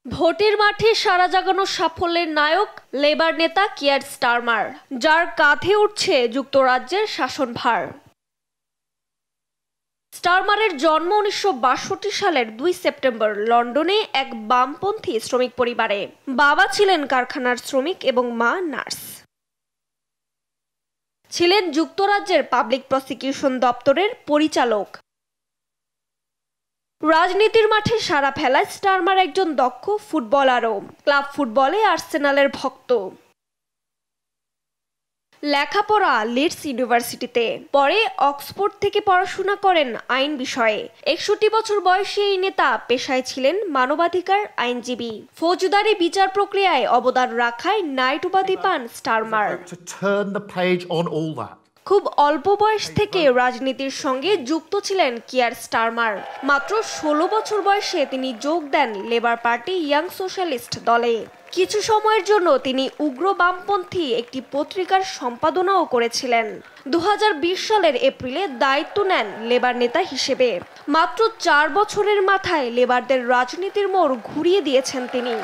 ভোটের মাঠে সারা জাগানো সাফল্যের নায়ক লেবার নেতা কিয়ার স্টারমার, যার কাঁধে উঠছে যুক্তরাজ্যের শাসনভার। স্টারমারের জন্ম ১৯৬২ সালের ২ সেপ্টেম্বর লন্ডনে এক বামপন্থী শ্রমিক পরিবারে। বাবা ছিলেন কারখানার শ্রমিক এবং মা নার্স। ছিলেন যুক্তরাজ্যের পাবলিক প্রসিকিউশন দপ্তরের পরিচালক। রাজনীতির মাঠে সাড়া ফেলায় স্টারমার একজন দক্ষ ফুটবলারও। ক্লাব ফুটবলে আর্সেনালের ভক্ত। লেখাপড়া লিডস ইউনিভার্সিটিতে, পরে অক্সফোর্ড থেকে পড়াশোনা করেন আইন বিষয়ে। ৬১ বছর বয়সী এই নেতা পেশায় ছিলেন মানবাধিকার আইনজীবী। ফৌজদারি বিচার প্রক্রিয়ায় অবদান রাখায় নাইট উপাধি পান স্টারমার। খুব অল্প বয়স থেকে রাজনীতির সঙ্গে যুক্ত ছিলেন কিয়ার স্টারমার। মাত্র ১৬ বছর বয়সে তিনি যোগ দেন লেবার পার্টি ইয়াং সোশ্যালিস্ট দলে। কিছু সময়ের জন্য তিনি উগ্র বামপন্থী একটি পত্রিকার সম্পাদনাও করেছিলেন। ২০২০ সালের এপ্রিলে দায়িত্ব নেন লেবার নেতা হিসেবে। মাত্র ৪ বছরের মাথায় লেবারদের রাজনীতির মোড় ঘুরিয়ে দিয়েছেন তিনি।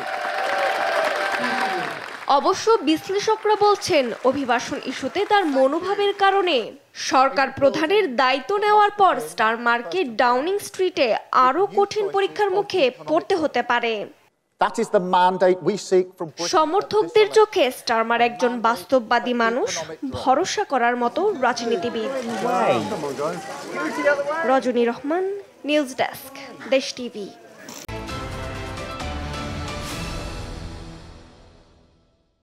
অবশ্য বিশ্লেষকরা বলছেন, অভিবাসন ইস্যুতে তার মনোভাবের কারণে সরকার প্রধানের দায়িত্ব নেওয়ার পর স্টারমারকে ডাউনিং স্ট্রিটে আরও কঠিন পরীক্ষার মুখে পড়তে হতে পারে। সমর্থকদের চোখে স্টারমার একজন বাস্তববাদী মানুষ, ভরসা করার মতো রাজনীতিবিদ। রজনী রহমান, নিউজ ডেস্ক, দেশ টিভি।